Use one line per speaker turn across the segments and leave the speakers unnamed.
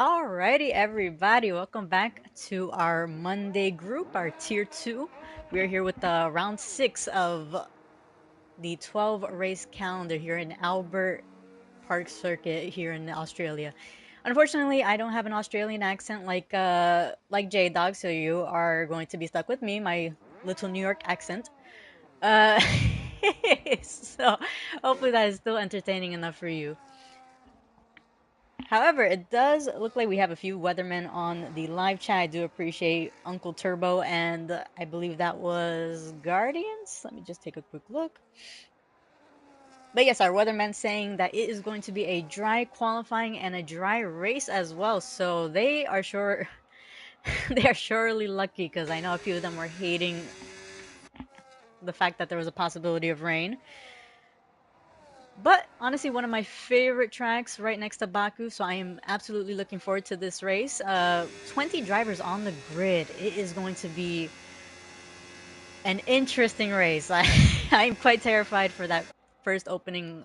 Alrighty, everybody, welcome back to our Monday group, our tier 2. We're here with round 6 of the 12 race calendar here in Albert Park Circuit here in Australia. Unfortunately, I don't have an Australian accent like J Dog, so you are going to be stuck with me, my little New York accent. Uh, so hopefully that is still entertaining enough for you. However, it does look like we have a few weathermen on the live chat. I do appreciate Uncle Turbo, and I believe that was Guardians. Let me just take a quick look. But yes, our weatherman saying that it is going to be a dry qualifying and a dry race as well. So they are sure they are surely lucky because I know a few of them were hating the fact that there was a possibility of rain. But honestly, one of my favorite tracks right next to Baku, so I am absolutely looking forward to this race. 20 drivers on the grid. It is going to be an interesting race. I'm quite terrified for that first opening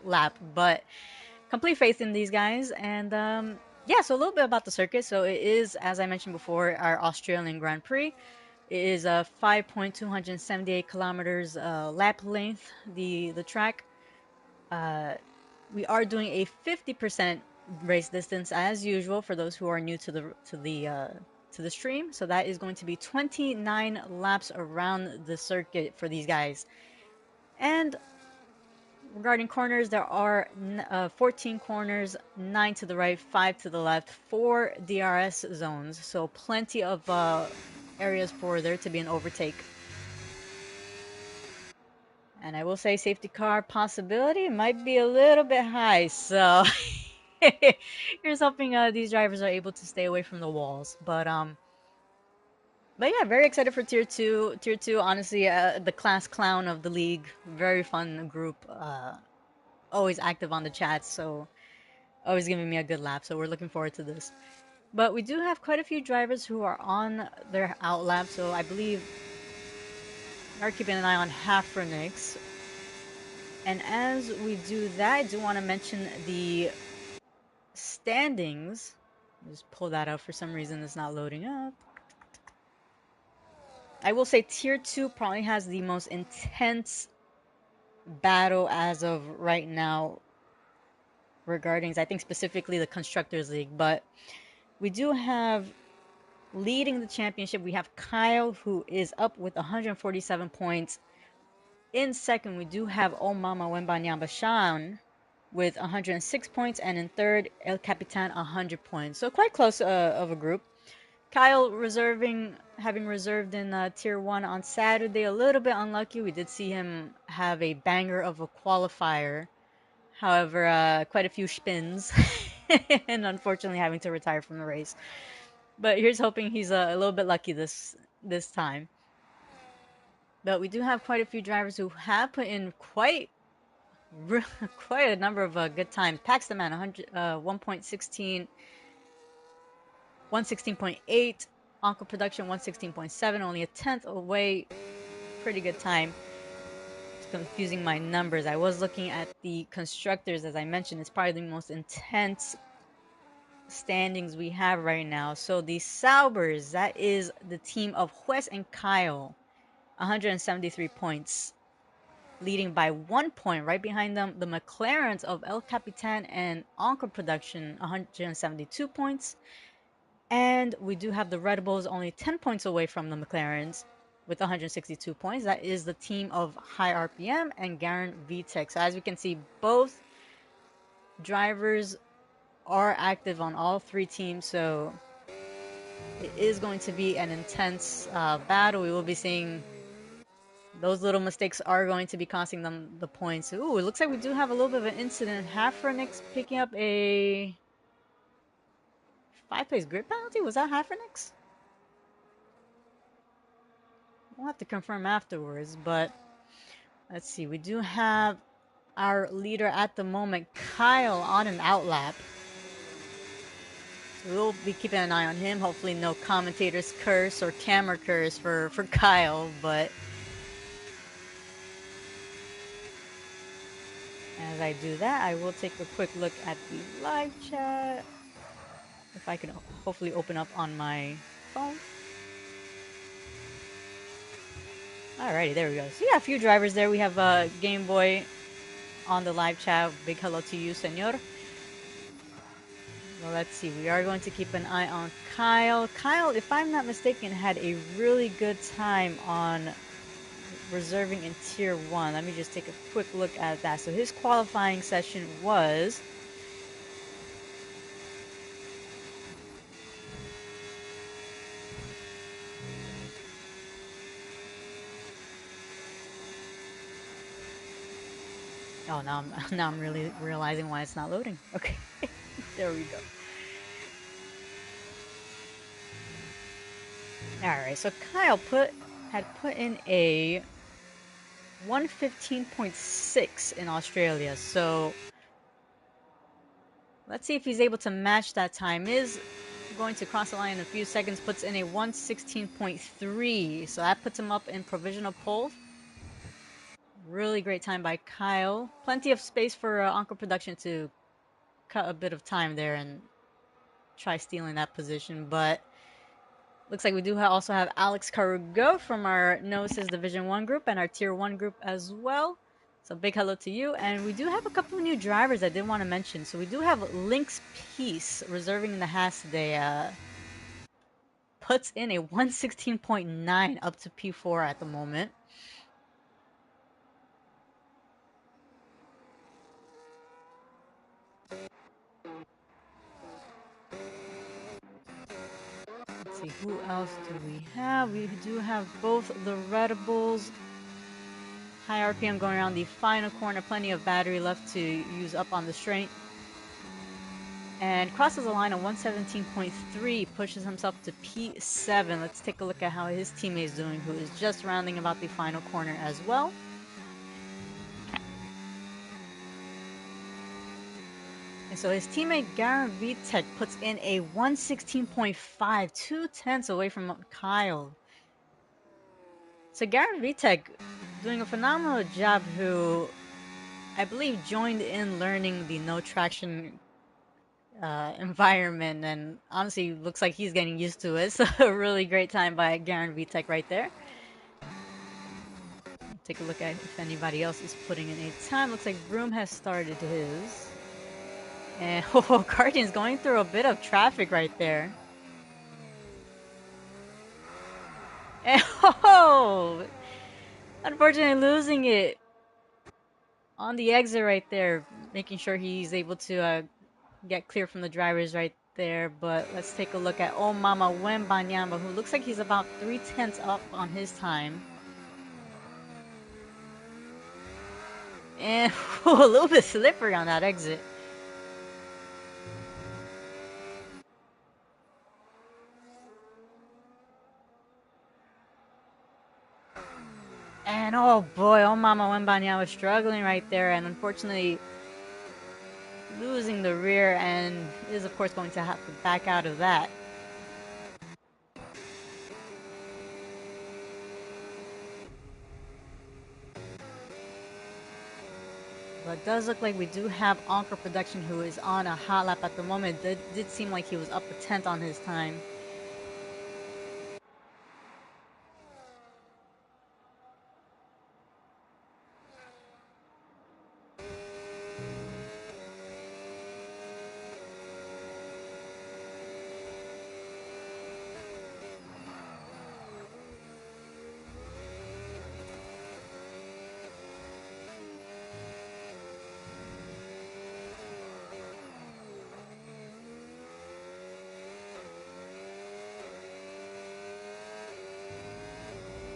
lap, but complete faith in these guys. And yeah, so a little bit about the circuit. So it is, as I mentioned before, our Australian Grand Prix. It is a 5.278 kilometers lap length. The track. Uh, we are doing a 50% race distance as usual for those who are new to the stream. So that is going to be 29 laps around the circuit for these guys. And regarding corners, there are 14 corners, 9 to the right, 5 to the left, 4 DRS zones. So plenty of areas for there to be an overtake. And I will say safety car possibility might be a little bit high. So here's hoping these drivers are able to stay away from the walls. But yeah, very excited for tier two. Tier two, honestly, the class clown of the league. Very fun group. Always active on the chats, so always giving me a good laugh. So we're looking forward to this. But we do have quite a few drivers who are on their out lap. So I believe we are keeping an eye on Hafrenix. And as we do that, I do want to mention the standings. Just pull that out. For some reason, it's not loading up. I will say tier 2 probably has the most intense battle as of right now regarding, I think, specifically the Constructors League. But we do have leading the championship. We have Kyle, who is up with 147 points. In second, we do have Oh Mama Wembanyama Shan with 106 points. And in third, El Capitan 100 points. So quite close of a group. Kyle having reserved in tier 1 on Saturday, a little bit unlucky. We did see him have a banger of a qualifier. However, quite a few spins and unfortunately having to retire from the race. But here's hoping he's a little bit lucky this time. But we do have quite a few drivers who have put in quite a number of good times. Paxton Man 1.16, 116.8. Onco Production 116.7, only a tenth away. Pretty good time. It's confusing my numbers. I was looking at the constructors, as I mentioned. It's probably the most intense standings we have right now. So the Saubers, that is the team of Wes and Kyle, 173 points, leading by 1 point. Right behind them, the McLarens of El Capitan and Onco Production, 172 points. And we do have the Red Bulls only 10 points away from the McLarens with 162 points. That is the team of High RPM and Garen VTech. So as we can see, both drivers are active on all three teams. So it is going to be an intense battle. We will be seeing those little mistakes are going to be costing them the points. Ooh, it looks like we do have a little bit of an incident. Hafrenix picking up a 5-place grid penalty. Was that Hafrenix? We'll have to confirm afterwards, but let's see. We do have our leader at the moment, Kyle, on an outlap. So we'll be keeping an eye on him. Hopefully no commentator's curse or camera curse for Kyle, but as I do that, I will take a quick look at the live chat. If I can hopefully open up on my phone. Alrighty, there we go. So yeah, a few drivers there. We have Game Boy on the live chat. Big hello to you, senor. Well, let's see. We are going to keep an eye on Kyle. Kyle, if I'm not mistaken, had a really good time on reserving in Tier 1. Let me just take a quick look at that. So his qualifying session was... Oh, now I'm really realizing why it's not loading. Okay, there we go. Alright, so Kyle had put in a 115.6 in Australia, so let's see if he's able to match that time. Is going to cross the line in a few seconds, puts in a 116.3, so that puts him up in provisional pole. Really great time by Kyle. Plenty of space for Encore Production to cut a bit of time there and try stealing that position, but looks like we do also have Alex Carugo from our Gnosis Division 1 group and our Tier 1 group as well. So big hello to you. And we do have a couple of new drivers I did want to mention. So we do have Link's Peace reserving in the Haas today. Puts in a 116.9 up to P4 at the moment. Let's see, who else do we have? We do have both the Red Bulls. High RPM going around the final corner. Plenty of battery left to use up on the straight. And crosses the line at 117.3, pushes himself to P7. Let's take a look at how his teammate is doing, who is just rounding about the final corner as well. And so his teammate Garen Vitek puts in a 116.5, 2/10 away from Kyle. So Garen Vitek doing a phenomenal job, who I believe joined in learning the no traction environment, and honestly looks like he's getting used to it. So a really great time by Garen Vitek right there. Take a look at if anybody else is putting in a time. Looks like Broom has started his. And oh, Guardian's going through a bit of traffic right there. And oh, unfortunately losing it on the exit right there, making sure he's able to get clear from the drivers right there. But let's take a look at Oh Mama Wembanyama, who looks like he's about 3/10 up on his time. And a little bit slippery on that exit. And oh boy, oh Mama Wembanyama was struggling right there, and unfortunately losing the rear, and is of course going to have to back out of that. But it does look like we do have Encore Production, who is on a hot lap at the moment. It did seem like he was up a 10th on his time.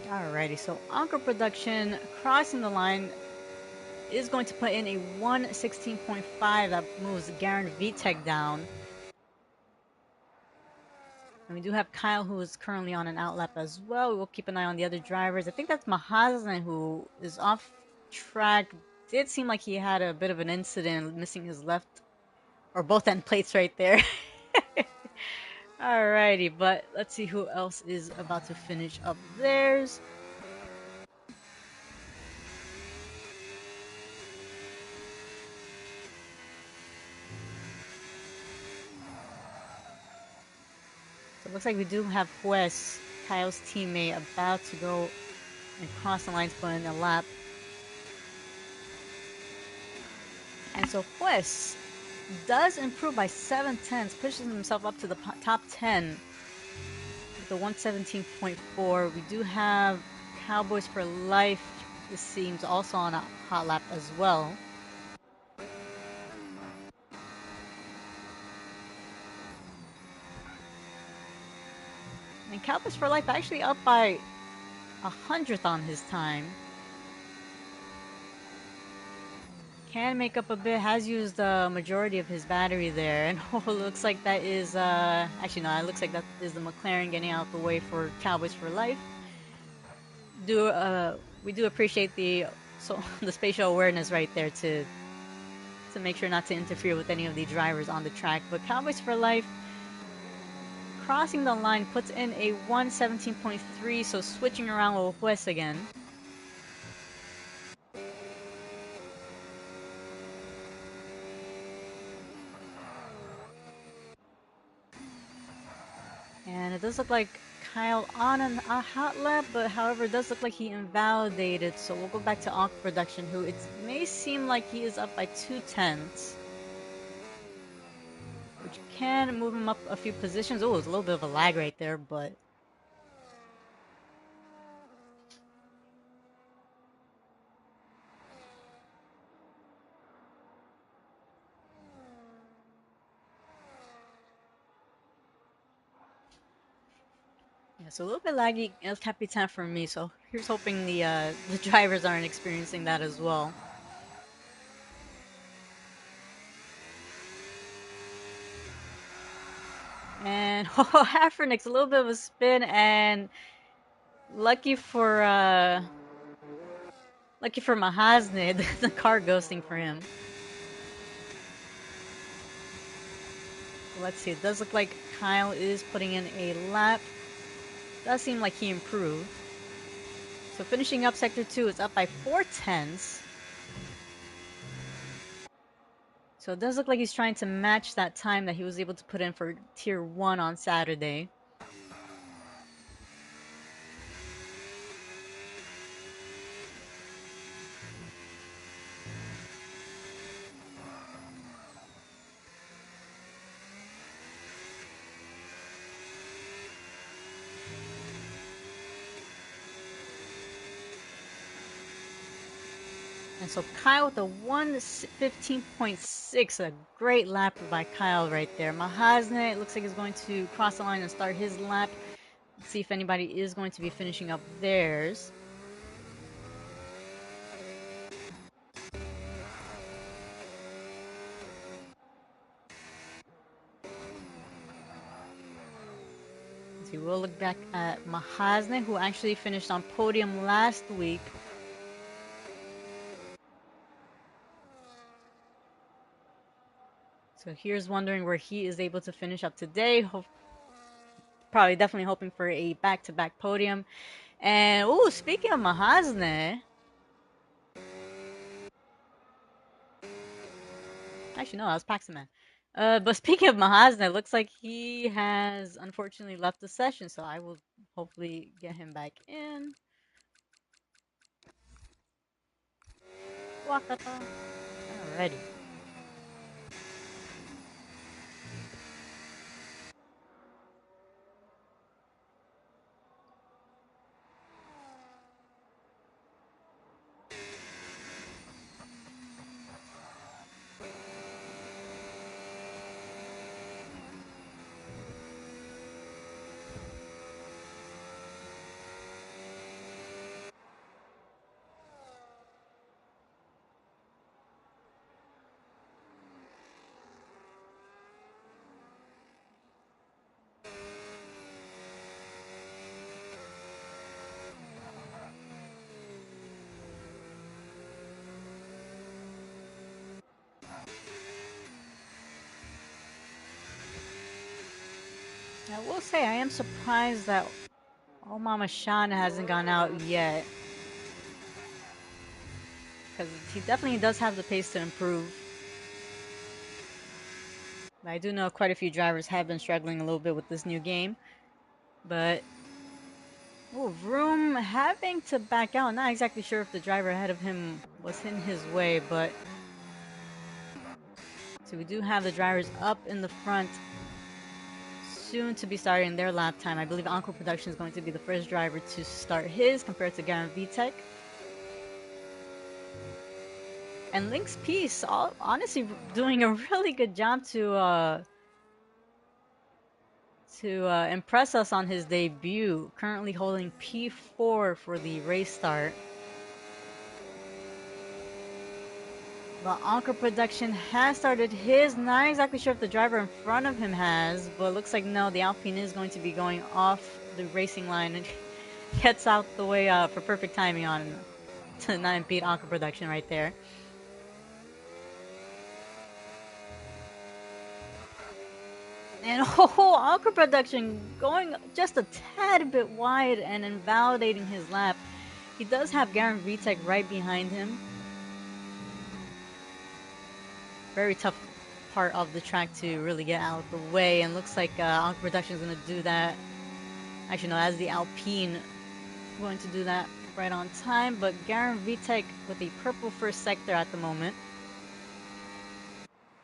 Alrighty, so Encore Production crossing the line is going to put in a 116.5 that moves Garen Vitek down. And we do have Kyle, who is currently on an outlap as well. We will keep an eye on the other drivers. I think that's Mahazen, who is off track. Did seem like he had a bit of an incident, missing his left or both end plates right there. Alrighty, but let's see who else is about to finish up theirs. looks like we do have Juez, Kyle's teammate, about to go and cross the line to put in a lap. And so Juez does improve by 7/10, pushes himself up to the top 10 with the 117.4. We do have Cowboys for Life, this seems, also on a hot lap as well. And Cowboys for Life actually up by 100th on his time. Can make up a bit, has used the majority of his battery there, and oh, looks like that is, actually no, it looks like that is the McLaren getting out the way for Cowboys for Life. We do appreciate the the spatial awareness right there to make sure not to interfere with any of the drivers on the track. But Cowboys for Life crossing the line puts in a 117.3, so switching around with Wes again. And it does look like Kyle on a hot lap, but however, it does look like he invalidated. So we'll go back to Aqua Production, who it may seem like he is up by 2/10, which can move him up a few positions. Oh, it's a little bit of a lag right there, but yeah, so a little bit laggy El Capitan for me. So here's hoping the drivers aren't experiencing that as well. And oh, Hafernix, a little bit of a spin, and lucky for Mahasne, the car ghosting for him. Let's see, it does look like Kyle is putting in a lap. Does seem like he improved. So finishing up Sector 2 is up by 4/10. So it does look like he's trying to match that time that he was able to put in for Tier 1 on Saturday. And so Kyle with a 115.6, a great lap by Kyle right there. Mahasne, it looks like he's going to cross the line and start his lap. Let's see if anybody is going to be finishing up theirs. So we'll look back at Mahasne, who actually finished on podium last week. So here's wondering where he is able to finish up today. Probably definitely hoping for a back-to-back podium. And, oh, speaking of Mahasne, actually, no, that was Paxman. But speaking of Mahasne, it looks like he has unfortunately left the session, so I will hopefully get him back in. Wakata. Alrighty. I will say I am surprised that Oh Mama Shan hasn't gone out yet. Because he definitely does have the pace to improve. But I do know quite a few drivers have been struggling a little bit with this new game. But oh, Vroom having to back out. Not exactly sure if the driver ahead of him was in his way, but so we do have the drivers up in the front, soon to be starting their lap time. I believe Encore Production is going to be the first driver to start his compared to Garen Vitek. And Link's Peace, honestly, doing a really good job to impress us on his debut. Currently holding P4 for the race start. But Anchor Production has started his. Not exactly sure if the driver in front of him has, but looks like no, the Alpine is going to be going off the racing line and gets out the way for perfect timing on to not impede Anchor Production right there. And oh, Anchor Production going just a tad bit wide and invalidating his lap. He does have Garen Vitek right behind him. Very tough part of the track to really get out of the way, and looks like Anchor Production is going to do that. Actually, no, as the Alpine going to do that right on time, but Garen Vitek with a purple first sector at the moment.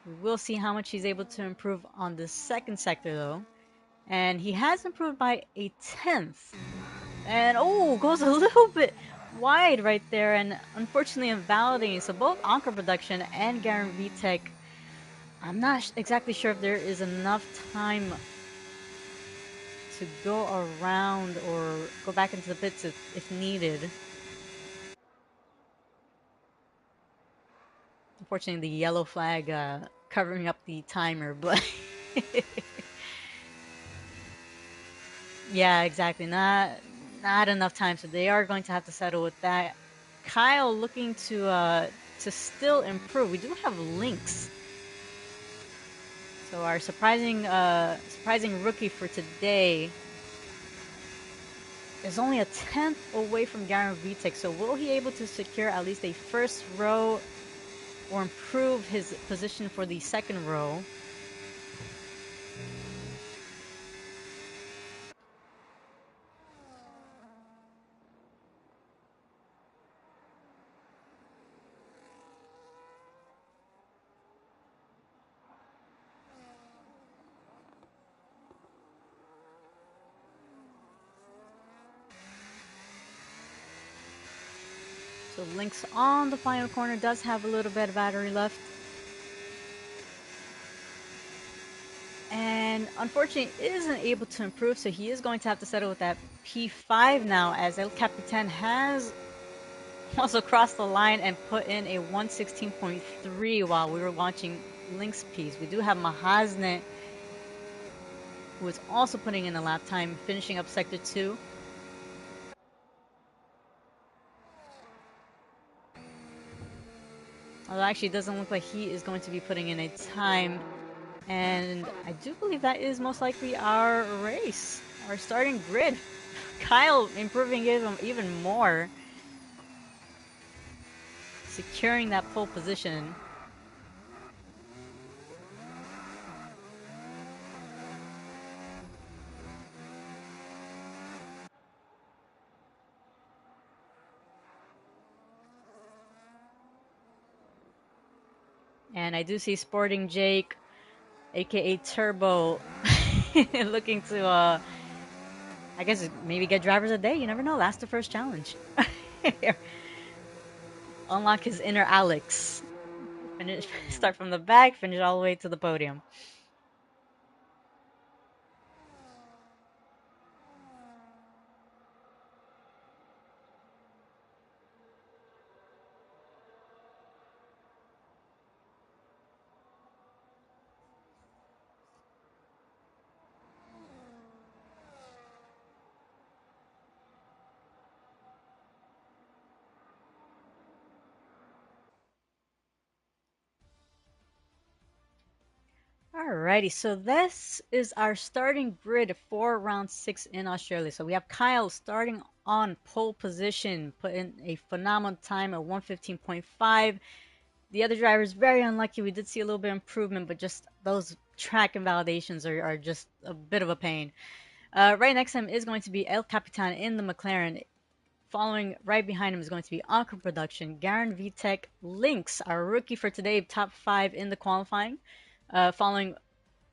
We will see how much he's able to improve on the second sector though. And he has improved by a 10th. And oh, goes a little bit wide right there and unfortunately invalidating. So both Anchor Production and Garen Vitek, I'm not exactly sure if there is enough time to go around or go back into the pits if needed. Unfortunately, the yellow flag covering up the timer, but yeah, exactly. Not enough time, so they are going to have to settle with that. Kyle looking to still improve. We do have Lynx. So our surprising rookie for today is only a 10th away from Garen Vitek. So will he able to secure at least a first row or improve his position for the second row? So Lynx on the final corner does have a little bit of battery left. And unfortunately isn't able to improve, so he is going to have to settle with that P5 now, as El Capitan has also crossed the line and put in a 116.3 while we were watching Link's piece. We do have Mahaznet, who is also putting in a lap time, finishing up Sector 2. Although actually it doesn't look like he is going to be putting in a time. And I do believe that is most likely our race, our starting grid. Kyle improving even more, securing that pole position. And I do see Sporting Jake, aka Turbo, looking to I guess maybe get drivers a day. You never know. Last the first challenge. Unlock his inner Alex. Finish, start from the back, finish all the way to the podium. Alrighty, so this is our starting grid for round 6 in Australia. So we have Kyle starting on pole position, put in a phenomenal time of 115.5. The other drivers very unlucky. We did see a little bit of improvement, but just those track invalidations are just a bit of a pain. Right next to him is going to be El Capitan in the McLaren. Following right behind him is going to be Anchor Production, Garen Vitek, Lynx, our rookie for today, top 5 in the qualifying. Following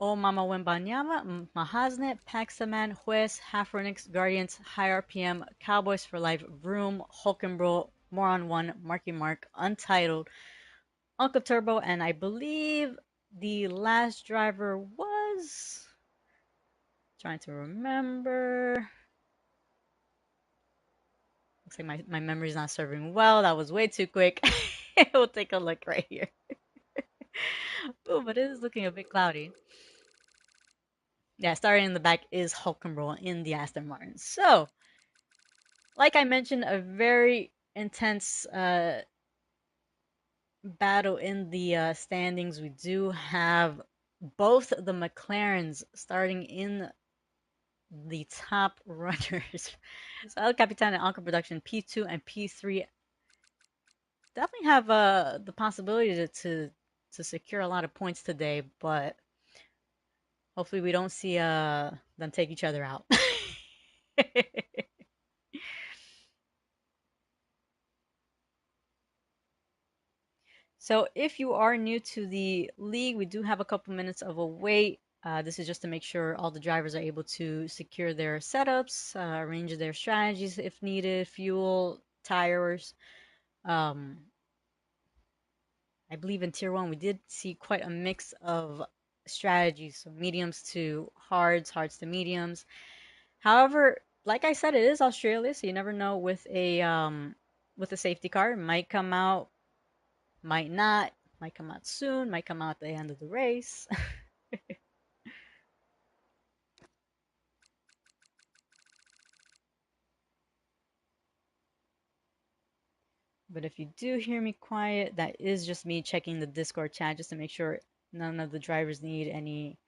O Mama Wembanyama, Mahasnet, Paxaman, Juez, Halfronix, Guardians, High RPM, Cowboys for Life, Vroom, Hulkenbro, Moron 1, Marky Mark, Untitled, Uncle Turbo, and I believe the last driver was. Trying to remember. Looks like my memory's not serving well. That was way too quick. We'll take a look right here. Oh, but it is looking a bit cloudy. Yeah, starting in the back is Hulkenberg in the Aston Martin. So, like I mentioned, a very intense battle in the standings. We do have both the McLarens starting in the top runners. So El Capitan and Anchor Production P2 and P3 definitely have the possibility to secure a lot of points today, but hopefully we don't see them take each other out. So if you are new to the league, we do have a couple minutes of a wait. This is just to make sure all the drivers are able to secure their setups, arrange their strategies if needed, fuel, tires. Um, I believe in Tier 1 we did see quite a mix of strategies, so mediums to hards, hards to mediums. However, like I said, it is Australia, so you never know with a safety car. It might come out, might not, might come out soon, might come out at the end of the race. But if you do hear me quiet, that is just me checking the Discord chat just to make sure none of the drivers need any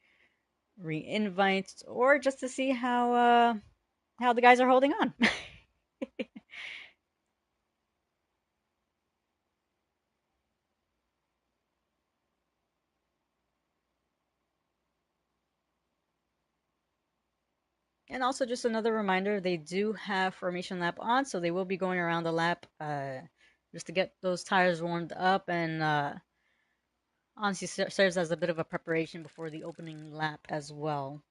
re-invites or just to see how the guys are holding on. And also just another reminder, they do have formation lap on, so they will be going around the lap just to get those tires warmed up and honestly serves as a bit of a preparation before the opening lap as well.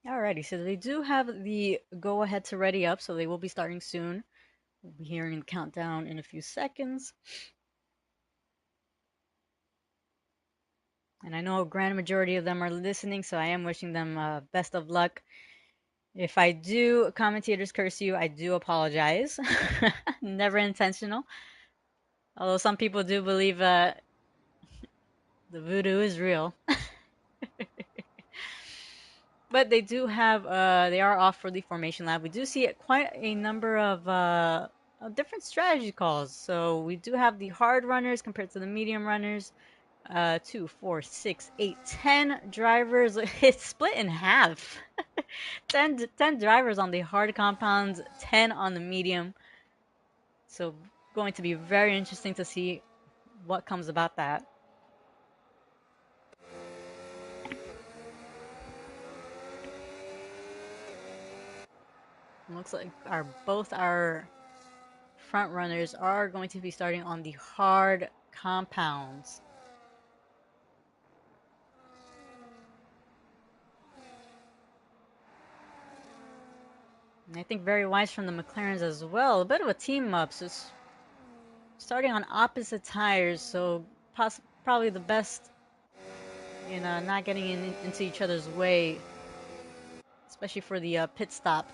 Alrighty, so they do have the go ahead to ready up, so they will be starting soon. We'll be hearing the countdown in a few seconds. And I know a grand majority of them are listening, so I am wishing them best of luck. If I do commentators curse you, I do apologize. Never intentional. Although some people do believe the voodoo is real. But they do have they are off for the formation lab. We do see quite a number of different strategy calls. So we do have the hard runners compared to the medium runners. 2, 4, 6, 8, 10 drivers. It's split in half. 10 drivers on the hard compounds, 10 on the medium. So going to be very interesting to see what comes about that. Looks like both our front runners are going to be starting on the hard compounds. And I think very wise from the McLarens as well. A bit of a team up, so it's starting on opposite tires, so probably the best in not getting into each other's way, especially for the pit stop.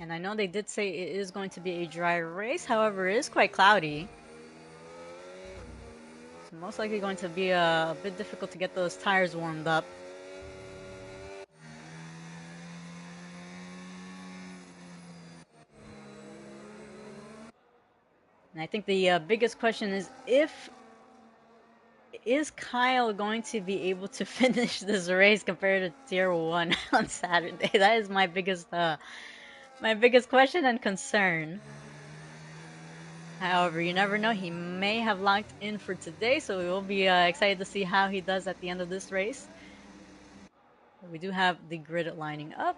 And I know they did say it is going to be a dry race, however, it is quite cloudy. So most likely going to be a bit difficult to get those tires warmed up. And I think the biggest question is Kyle going to be able to finish this race compared to Tier 1 on Saturday? That is my biggest question and concern. However, you never know. He may have locked in for today, so we will be excited to see how he does at the end of this race. We do have the grid lining up.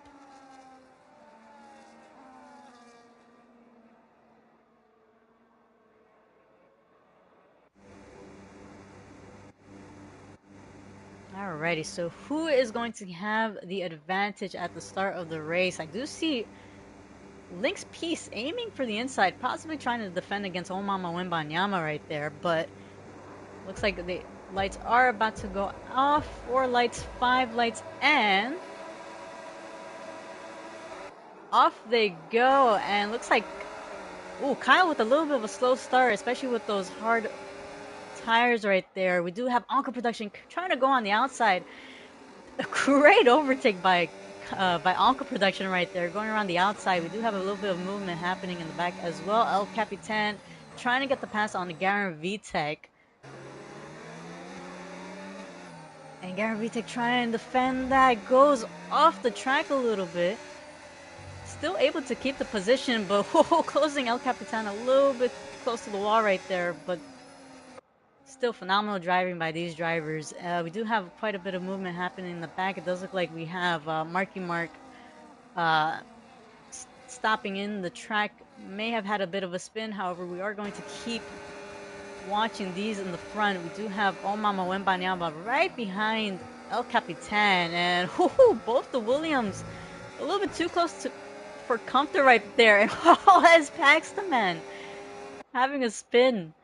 Alrighty, so who is going to have the advantage at the start of the race? I do see Link's Piece aiming for the inside, possibly trying to defend against Omama Wembanyama right there, but looks like the lights are about to go off. 4 lights, 5 lights, and off they go. And looks like, ooh, Kyle with a little bit of a slow start, especially with those hard tires right there. We do have Encore Production trying to go on the outside. A great overtake by Encore Production right there, going around the outside. We do have a little bit of movement happening in the back as well. El Capitan trying to get the pass on the Garen Vitek. And Garen Vitek trying to defend that. Goes off the track a little bit. Still able to keep the position, but closing El Capitan a little bit close to the wall right there. But still phenomenal driving by these drivers. We do have quite a bit of movement happening in the back. It does look like we have Marky Mark stopping in the track. May have had a bit of a spin. However, we are going to keep watching these in the front. We do have Omama Wembanyama right behind El Capitan. And both the Williams a little bit too close for comfort right there. And as Paxton having a spin.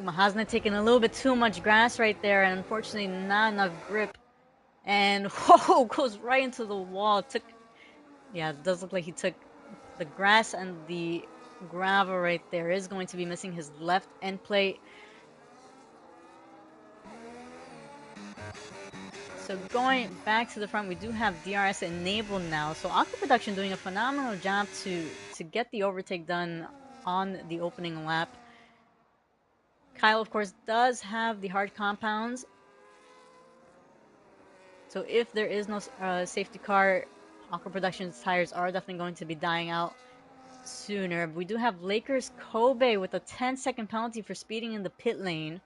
Mahasna taking a little bit too much grass right there, and unfortunately not enough grip. And goes right into the wall. It does look like he took the grass and the gravel right there. Is going to be missing his left end plate. So going back to the front, we do have DRS enabled now. So Aqua Production doing a phenomenal job to get the overtake done on the opening lap. Kyle, of course, does have the hard compounds. So if there is no safety car, Aqua Production's tires are definitely going to be dying out sooner. We do have Lakers Kobe with a 10-second penalty for speeding in the pit lane.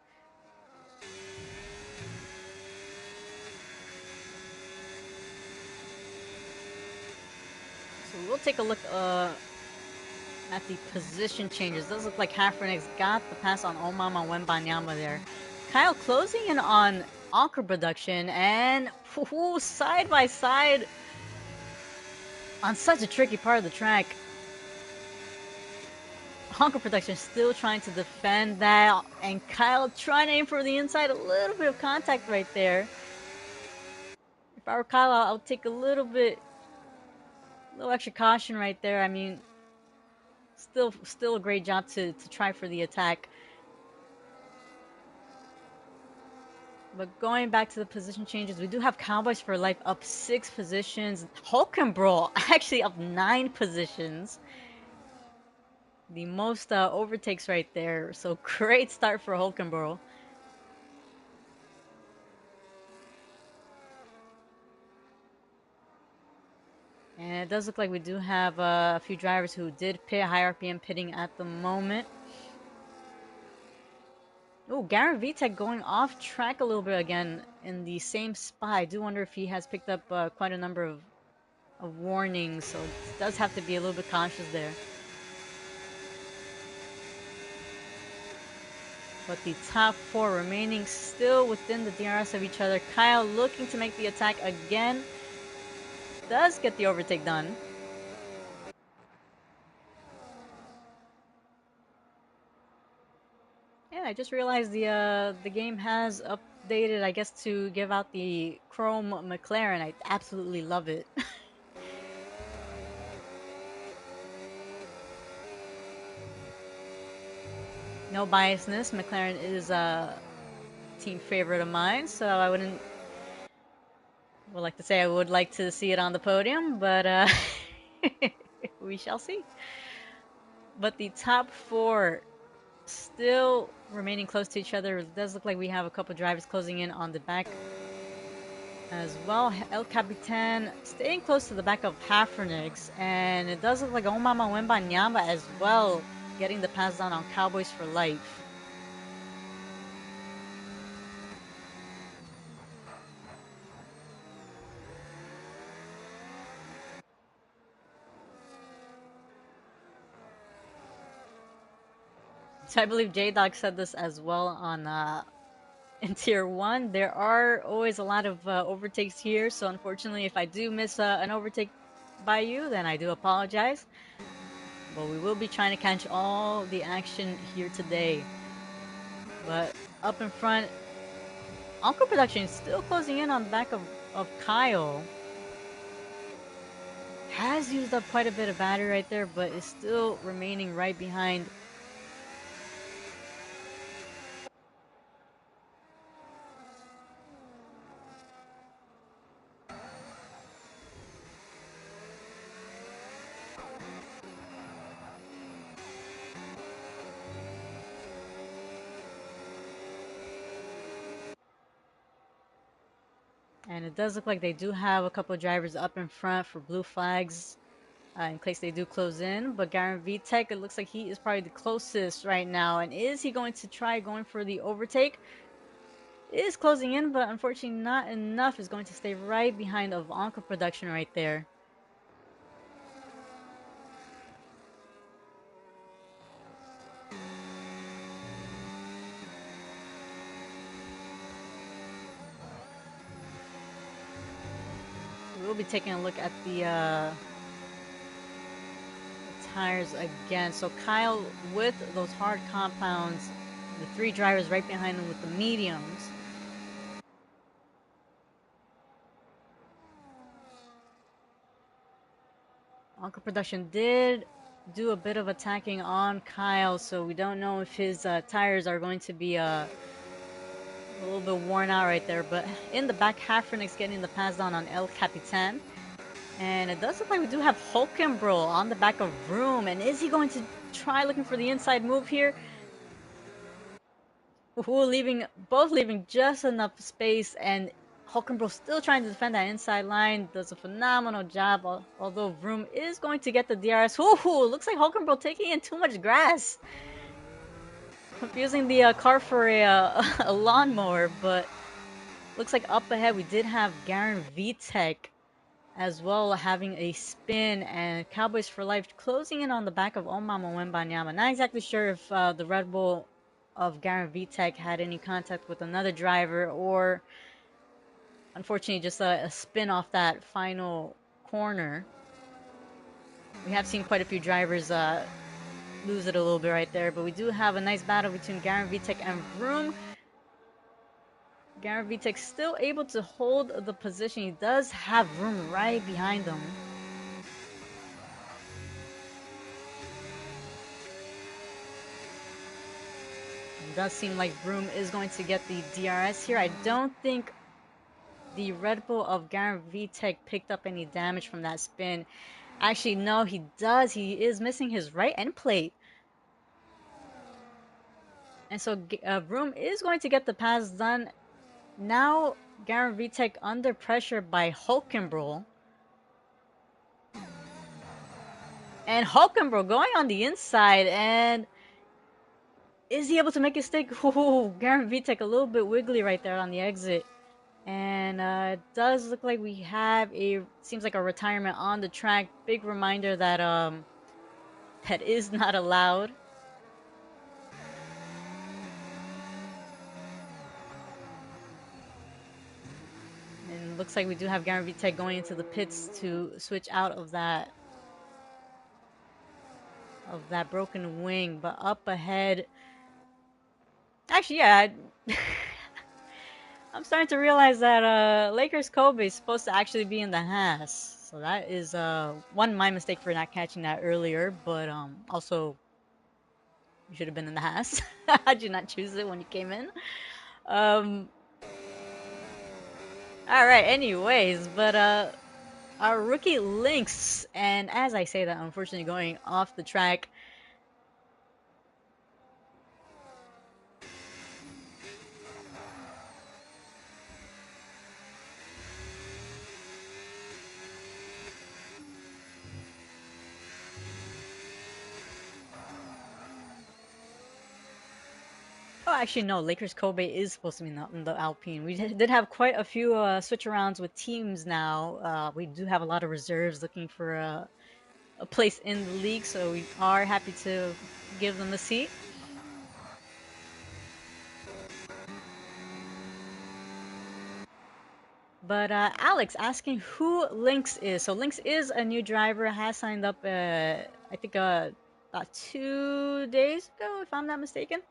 So we'll take a look at the position changes. It does look like Hafrenix got the pass on Omama Wembanyama there. Kyle closing in on Anchor Production, and side by side on such a tricky part of the track. Anchor Production still trying to defend that, and Kyle trying to aim for the inside. A little bit of contact right there. If I were Kyle, I'll take a little extra caution right there. I mean, still a great job to try for the attack. But going back to the position changes, we do have Cowboys for Life up 6 positions. Hulkenbro actually up 9 positions. The most overtakes right there. So great start for Hulkenbro. And it does look like we do have a few drivers who did pit, high RPM pitting at the moment. Oh, Garen Vitek going off track a little bit again in the same spot. I do wonder if he has picked up quite a number of warnings, so it does have to be a little bit cautious there. But the top four remaining still within the DRS of each other. Kyle looking to make the attack again. Does get the overtake done. Yeah, I just realized the game has updated, I guess, to give out the Chrome McLaren. I absolutely love it. No biasness. McLaren is a team favorite of mine, so I would like to say I would like to see it on the podium, but we shall see. But the top four still remaining close to each other. It does look like we have a couple drivers closing in on the back as well. El Capitan staying close to the back of Pafernix, and it does look like Omama Wembanyama as well, getting the pass down on Cowboys for Life. So I believe J-Dog said this as well on in Tier 1. There are always a lot of overtakes here, so unfortunately if I do miss an overtake by you, then I do apologize. But we will be trying to catch all the action here today. But up in front, Uncle Production is still closing in on the back of Kyle. Has used up quite a bit of battery right there, but is still remaining right behind. And it does look like they do have a couple of drivers up in front for blue flags in case they do close in. But Garen Vitek, it looks like he is probably the closest right now. And is he going to try going for the overtake? Is closing in, but unfortunately not enough. Is going to stay right behind of Anka Production right there. We'll be taking a look at the tires again. So Kyle with those hard compounds, the three drivers right behind him with the mediums. Anka Production did do a bit of attacking on Kyle, so we don't know if his tires are going to be a little bit worn out right there. But in the back, Hafrenix getting the pass down on El Capitan. And it does look like we do have Hulkenbro on the back of Vroom. And is he going to try looking for the inside move here? Both leaving just enough space, and Hulkenbro still trying to defend that inside line. Does a phenomenal job, although Vroom is going to get the DRS. Ooh, looks like Hulkenbro taking in too much grass. Confusing the car for a lawnmower, but looks like up ahead we did have Garen Vitek as well having a spin, and Cowboys for Life closing in on the back of Omama Wembanyama. Not exactly sure if the Red Bull of Garen Vitek had any contact with another driver, or unfortunately just a spin off that final corner. We have seen quite a few drivers lose it a little bit right there, but we do have a nice battle between Garen Vitek and Vroom. Garen Vitek still able to hold the position. He does have Vroom right behind him. It does seem like Vroom is going to get the DRS here. I don't think the Red Bull of Garen Vitek picked up any damage from that spin. Actually, no, he does. He is missing his right end plate. And so Vroom is going to get the pass done. Now, Garen Vitek under pressure by Hulkenbro. And Hulkenbro going on the inside, and is he able to make a stick? Ooh, Garen Vitek a little bit wiggly right there on the exit. And it does look like we have seems like a retirement on the track. Big reminder that that is not allowed. looks like we do have Garen Vitek going into the pits to switch out of that broken wing. But up ahead, actually, yeah, I'm starting to realize that Lakers Kobe is supposed to actually be in the Haas. So that is one my mistake for not catching that earlier, but also you should have been in the Haas. How'd you not choose it when you came in? Um all right, anyways, but our rookie Lynx, and as I say that, unfortunately going off the track. Oh, actually, no. Lakers Kobe is supposed to be in the Alpine. We did have quite a few switch arounds with teams now. We do have a lot of reserves looking for a place in the league, so we are happy to give them a seat. But Alex asking who Lynx is. So Lynx is a new driver, has signed up, I think, about 2 days ago, if I'm not mistaken.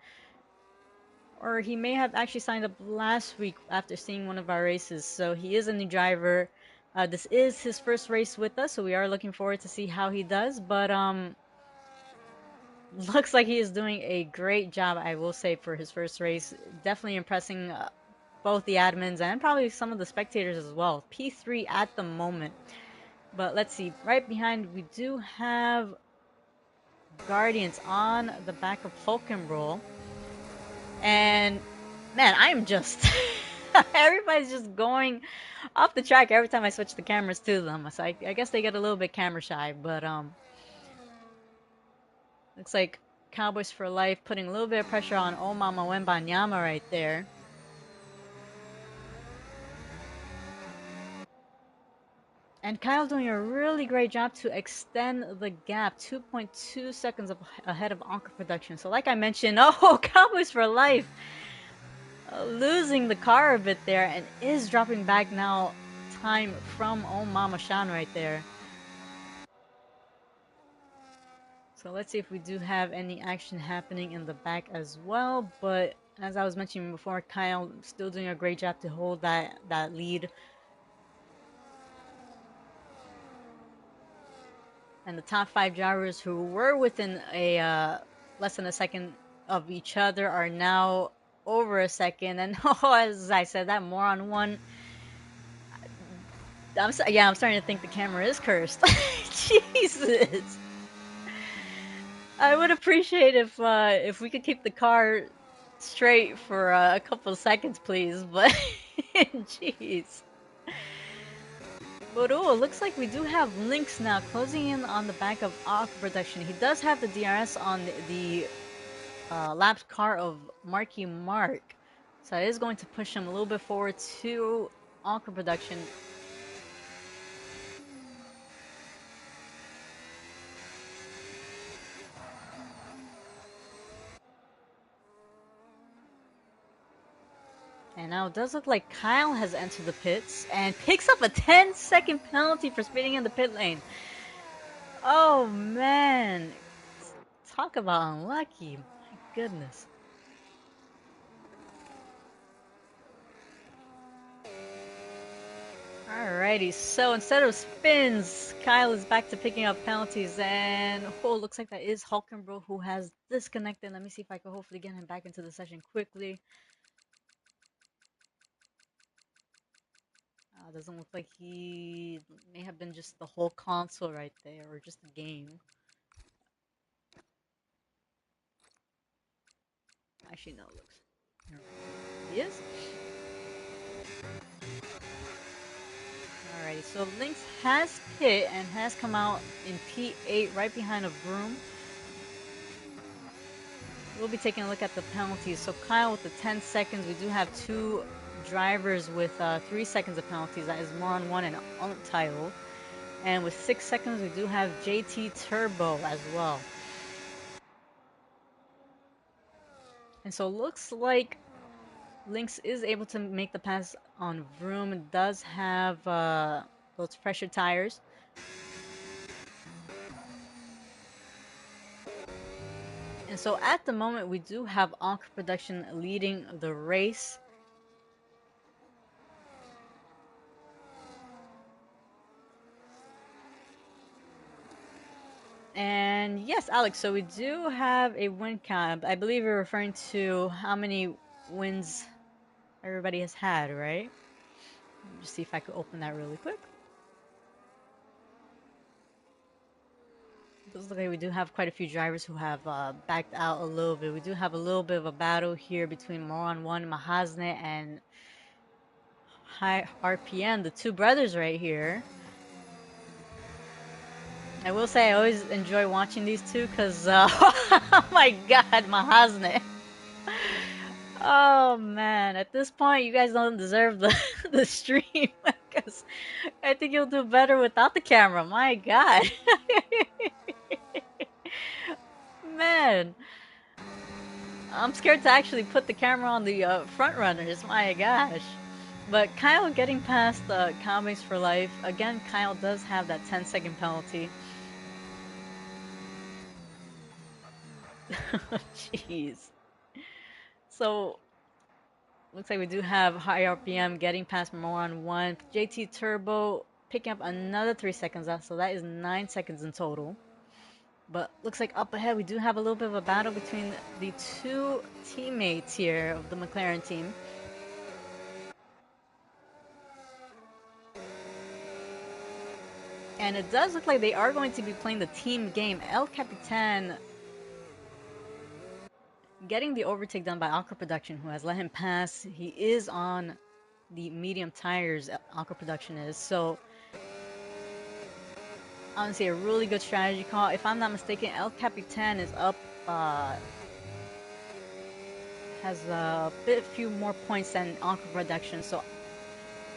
Or he may have actually signed up last week after seeing one of our races. So he is a new driver. This is his first race with us, so we are looking forward to see how he does. But looks like he is doing a great job, I will say, for his first race. Definitely impressing both the admins and probably some of the spectators as well. P3 at the moment. But let's see. Right behind, we do have Guardians on the back of Hulkenroll. And man, I am just everybody's just going off the track every time I switch the cameras to them. So I guess they get a little bit camera shy, but looks like Cowboys for Life putting a little bit of pressure on Omama Wembanyama right there. And Kyle doing a really great job to extend the gap, 2.2 seconds ahead of Anka Production. So like I mentioned, oh, Cowboys for Life losing the car a bit there and is dropping back now time from Mama Shan right there. So let's see if we do have any action happening in the back as well. But as I was mentioning before, Kyle still doing a great job to hold that lead. And the top 5 drivers who were within a less than a second of each other are now over a second. And oh, as I said, that moron one. I'm starting to think the camera is cursed. Jesus. I would appreciate if we could keep the car straight for a couple of seconds, please. But jeez. But oh, it looks like we do have Lynx now closing in on the back of Aqua Production. He does have the DRS on the lapped car of Marky Mark, so it is going to push him a little bit forward to Aqua Production. And now it does look like Kyle has entered the pits and picks up a 10-second penalty for speeding in the pit lane. Oh man, talk about unlucky. My goodness. Alrighty, so instead of spins, Kyle is back to picking up penalties, and oh, looks like that is Hulkenbro who has disconnected. Let me see if I can hopefully get him back into the session quickly. Doesn't look like he may have been just the whole console right there, or just the game. Actually, no, it looks. He is? Alrighty, so Lynx has pit and has come out in P8 right behind a Vroom. We'll be taking a look at the penalties. So Kyle with the 10 seconds. We do have 2 drivers with 3 seconds of penalties. That is Moron 1 and Untitled. And with 6 seconds, we do have JT Turbo as well. And so it looks like Lynx is able to make the pass on Vroom. It does have those pressure tires. And so at the moment, we do have Ankh Production leading the race. And yes, Alex, so we do have a win count. I believe you're referring to how many wins everybody has had, right? Let me just see if I could open that really quick. It does look like we do have quite a few drivers who have backed out a little bit. We do have a little bit of a battle here between Moron 1, Mahasne, and High RPM, the two brothers right here. I will say I always enjoy watching these two because, oh my god, Mahasne. Oh man, at this point, you guys don't deserve the stream because I think you'll do better without the camera. My god. Man, I'm scared to actually put the camera on the front runners. My gosh. But Kyle getting past the Comics for Life. Again, Kyle does have that 10-second penalty. Jeez. So, looks like we do have high RPM getting past Moron 1. JT Turbo picking up another 3 seconds off, so that is 9 seconds in total. But looks like up ahead we do have a little bit of a battle between the two teammates here of the McLaren team. And it does look like they are going to be playing the team game. El Capitan getting the overtake done by Aqua Production, who has let him pass. He is on the medium tires, Aqua Production is. So, honestly, a really good strategy call. If I'm not mistaken, El Capitan is up, has a few more points than Aqua Production. So,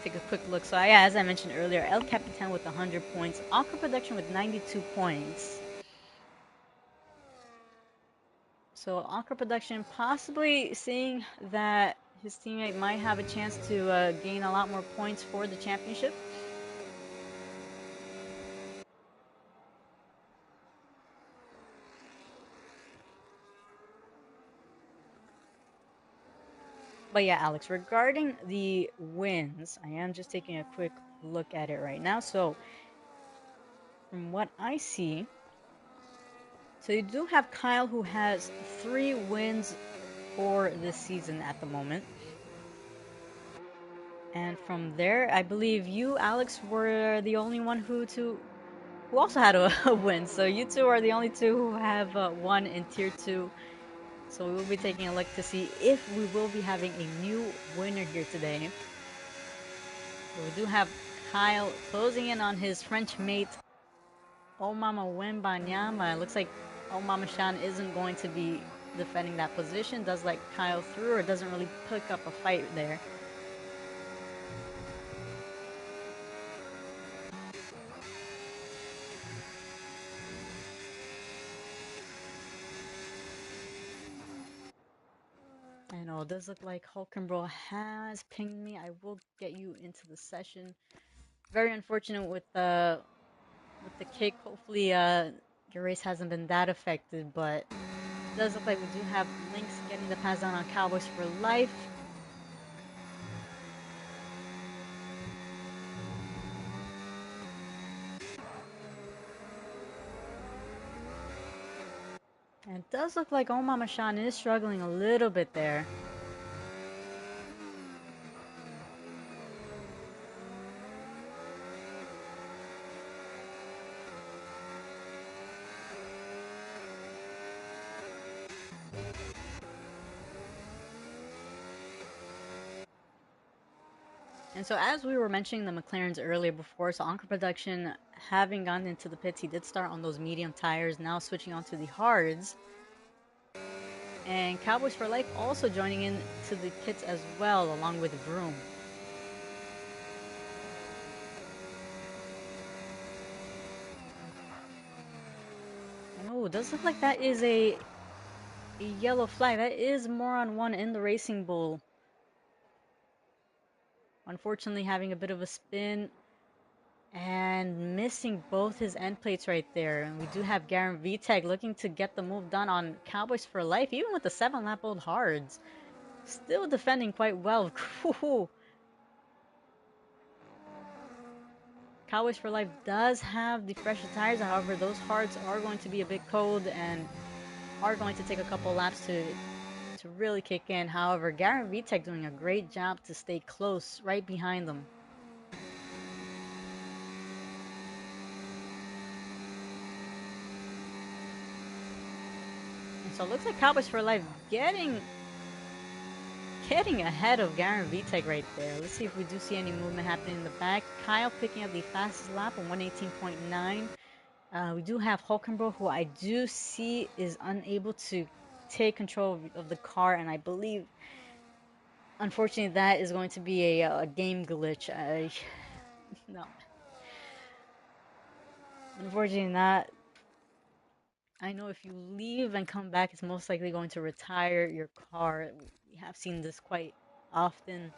take a quick look. So, yeah, as I mentioned earlier, El Capitan with 100 points, Aqua Production with 92 points. So Aqua Production possibly seeing that his teammate might have a chance to gain a lot more points for the championship. But yeah, Alex, regarding the wins, I am just taking a quick look at it right now. So from what I see, so you do have Kyle who has 3 wins for this season at the moment. And from there, I believe you, Alex, were the only one who also had a win. So you two are the only two who have won in Tier 2. So we will be taking a look to see if we will be having a new winner here today. So we do have Kyle closing in on his French mate, Omama Wembanyama. It looks like Omama Shan isn't going to be defending that position. Does like Kyle through or doesn't really pick up a fight there. I know, it does look like Hulkenbro has pinged me. I will get you into the session. Very unfortunate with the kick. Hopefully your race hasn't been that affected, but it does look like we do have Lynx getting the pass down on Cowboys for Life. And it does look like Omama Shan is struggling a little bit there. And so as we were mentioning the McLarens earlier before, so Anker Production having gone into the pits, he did start on those medium tires, now switching on to the hards. And Cowboys for Life also joining in to the pits as well, along with Vroom. Oh, it does look like that is a yellow flag. That is Moron 1 in the Racing Bull. unfortunately having a bit of a spin and missing both his end plates right there. And we do have Garen Vitek looking to get the move done on Cowboys for Life, even with the 7-lap-old hards. Still defending quite well. Cowboys for Life does have the fresher tires, however, those hards are going to be a bit cold and are going to take a couple laps to really kick in. However, Garen Vitek doing a great job to stay close right behind them. And so it looks like Cowboys for Life getting ahead of Garen Vitek right there. Let's see if we do see any movement happening in the back. Kyle picking up the fastest lap on 118.9. We do have Hulkenberg, who I do see is unable to take control of the car, and I believe, unfortunately, that is going to be a game glitch. No. Unfortunately, not. I know if you leave and come back, it's most likely going to retire your car. We have seen this quite often.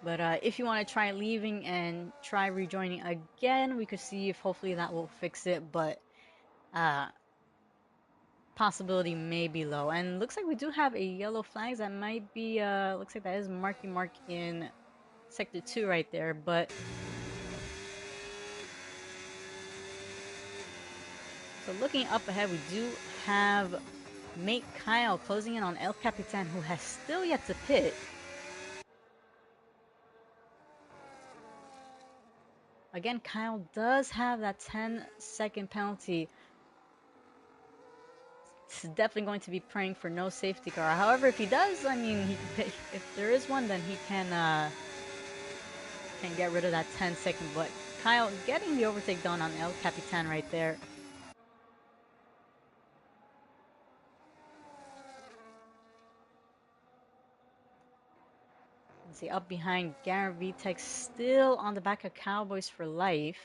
But if you want to try leaving and try rejoining again, we could see if hopefully that will fix it. But possibility may be low. And looks like we do have a yellow flags. That might be, looks like that is Marky Mark in Sector 2 right there. But so looking up ahead, we do have mate Kyle closing in on El Capitan, who has still yet to pit. Again, Kyle does have that 10-second penalty. It's definitely going to be praying for no safety car. However, if he does, I mean, if there is one, then he can get rid of that 10-second. But Kyle getting the overtake done on El Capitan right there. Let's see, up behind, Garen Vitek still on the back of Cowboys for Life.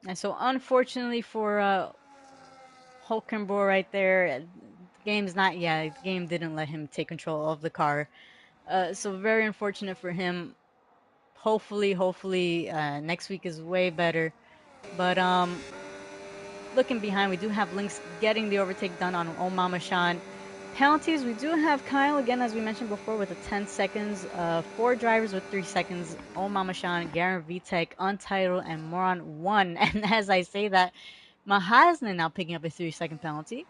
And so, unfortunately for Hulkenborg right there, the game's not, the game didn't let him take control of the car. So very unfortunate for him. Hopefully, next week is way better. But looking behind, we do have Lynx getting the overtake done on Oh Mama Shan. Penalties, we do have Kyle, again, as we mentioned before, with the 10 seconds. 4 drivers with 3 seconds. Oh Mama Shan, Garen Vitek, Untitled, and Moron 1. And as I say that, Mahasna now picking up a 3-second penalty.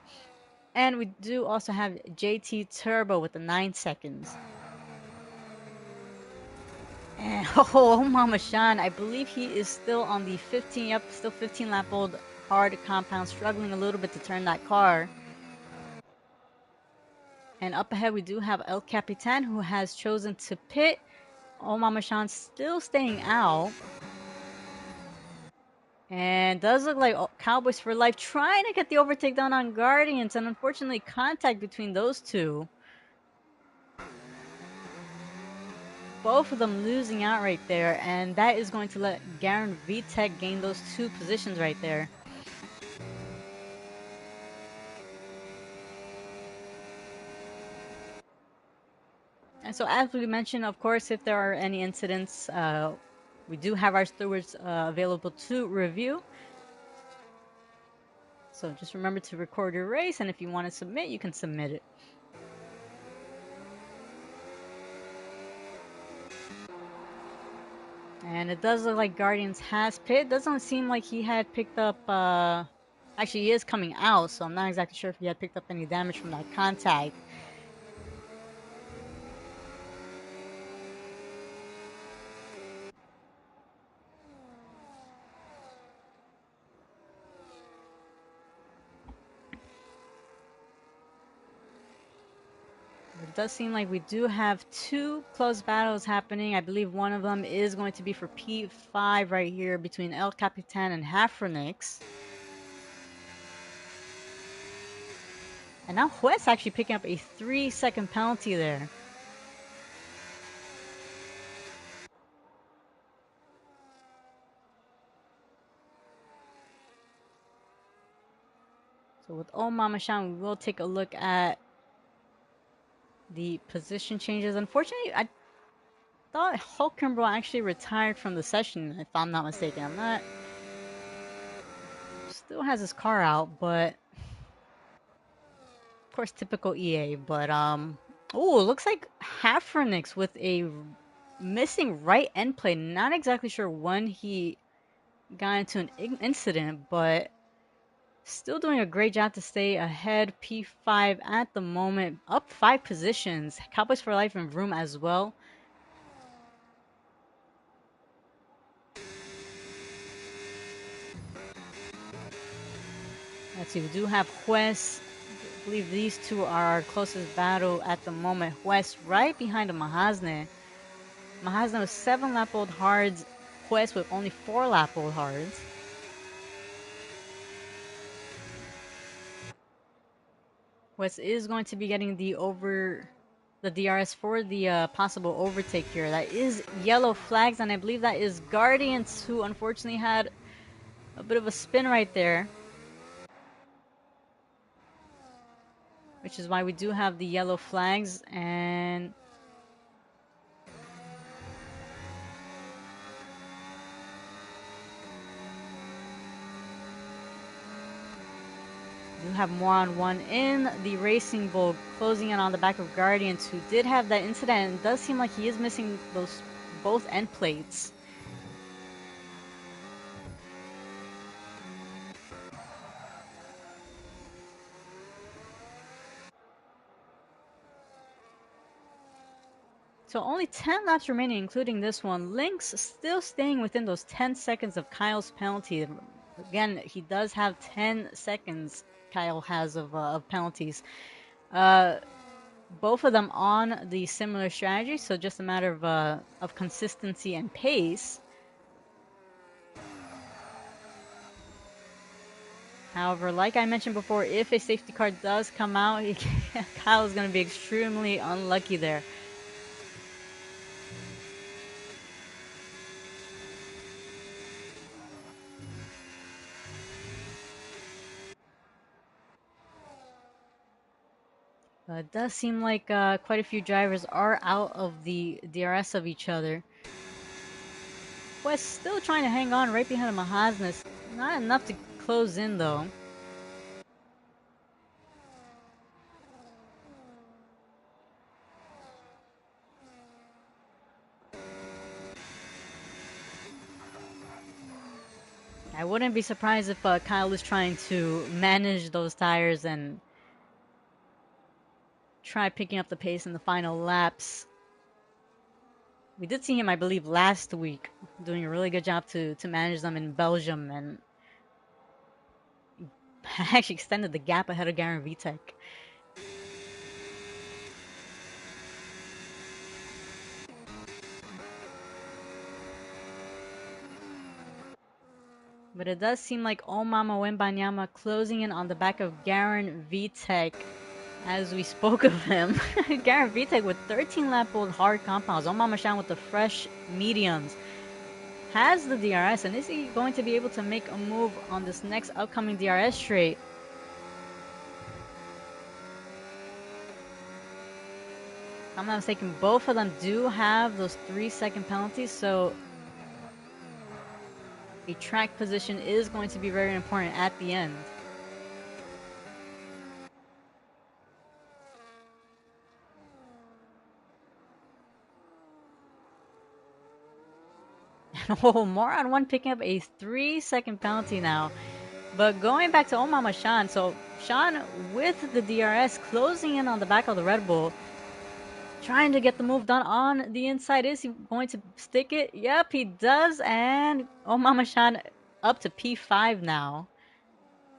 And we do also have JT Turbo with the 9 seconds. And oh Mama Shan, I believe he is still on the 15 lap old hard compound, struggling a little bit to turn that car. And up ahead, we do have El Capitan, who has chosen to pit. Oh Mama Shan still staying out. And does look like Cowboys for Life trying to get the overtake done on Guardians, and unfortunately contact between those two. Both of them losing out right there, and that is going to let Garen Vitek gain those 2 positions right there. And so as we mentioned, of course, if there are any incidents, we do have our stewards available to review. So just remember to record your race, and if you want to submit, you can submit it. And it does look like Guardians has pit. Doesn't seem like he had picked up, actually he is coming out, so I'm not exactly sure if he had picked up any damage from that contact. It does seem like we do have 2 close battles happening. I believe one of them is going to be for P5 right here between El Capitan and Hafronix. And now Juez actually picking up a 3-second penalty there. with Oh Mama Shan, we will take a look at the position changes. Unfortunately, I thought Hulkenberg actually retired from the session, if I'm not mistaken. I'm not. Still has his car out, but of course, typical EA. But oh, looks like Hafrenix with a missing right end plate. Not exactly sure when he got into an incident, but still doing a great job to stay ahead. P5 at the moment, up 5 positions. Cowboys for Life and Vroom as well. Let's see, we do have Juez. I believe these two are our closest battle at the moment. Juez right behind the Mahasne. Mahasne with 7 lap old hards. Juez with only 4 lap old hards. Juez is going to be getting the DRS for the possible overtake here. That is yellow flags, and I believe that is Guardians, who unfortunately had a bit of a spin right there. Which is why we do have the yellow flags, and we have more on one in the Racing Bull, closing in on the back of Guardians, who did have that incident, and it does seem like he is missing those both end plates. So only 10 laps remaining, including this one. Lynx still staying within those 10 seconds of Kyle's penalty. Again, he does have 10 seconds, Kyle has of penalties. Both of them on the similar strategy, so just a matter of consistency and pace. However, like I mentioned before, if a safety car does come out, Kyle is going to be extremely unlucky there. It does seem like quite a few drivers are out of the DRS of each other. West still trying to hang on right behind Mahasnes. Not enough to close in though. I wouldn't be surprised if Kyle is trying to manage those tires and try picking up the pace in the final laps. We did see him, I believe, last week doing a really good job to manage them in Belgium, and actually extended the gap ahead of Garen Vitek. But it does seem like Omama Wembanyama closing in on the back of Garen Vitek as we spoke of him. Garen Vitek with 13 lap old hard compounds. Omama Shan with the fresh mediums. Has the DRS, and is he going to be able to make a move on this next upcoming DRS straight? If I'm not mistaken, both of them do have those 3-second penalties, so a track position is going to be very important at the end. Oh, more on one picking up a 3-second penalty now. But going back to Omama Shan, so Shan with the DRS closing in on the back of the Red Bull, trying to get the move done on the inside. Is he going to stick it? Yep, he does, and Omama Shan up to P5 now.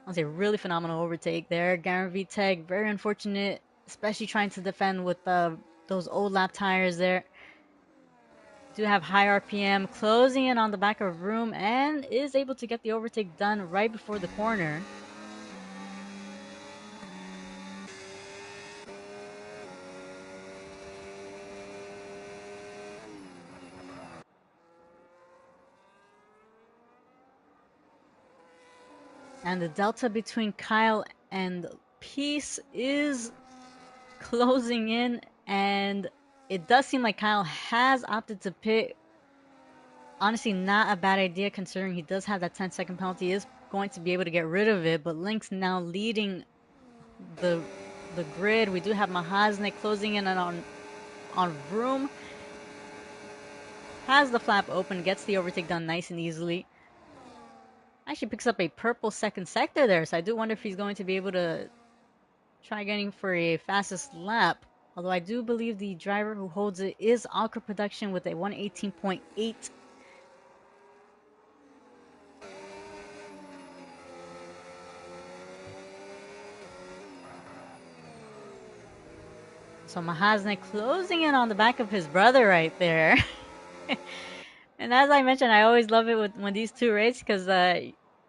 That was a really phenomenal overtake there. Garen Vitek, very unfortunate, especially trying to defend with those old lap tires there. Do have high RPM, closing in on the back of Vroom, and is able to get the overtake done right before the corner. And the delta between Kyle And Peace is closing in, and it does seem like Kyle has opted to pit. Honestly, not a bad idea considering he does have that 10-second penalty. He is going to be able to get rid of it, but Lynx now leading the grid. We do have Mahaznik closing in on Vroom. Has the flap open, gets the overtake done nice and easily. Actually picks up a purple second sector there, so I do wonder if he's going to be able to try getting for a fastest lap. Although I do believe the driver who holds it is Alka Production with a 118.8. So Mahaznik closing in on the back of his brother right there. And as I mentioned, I always love it when these two race because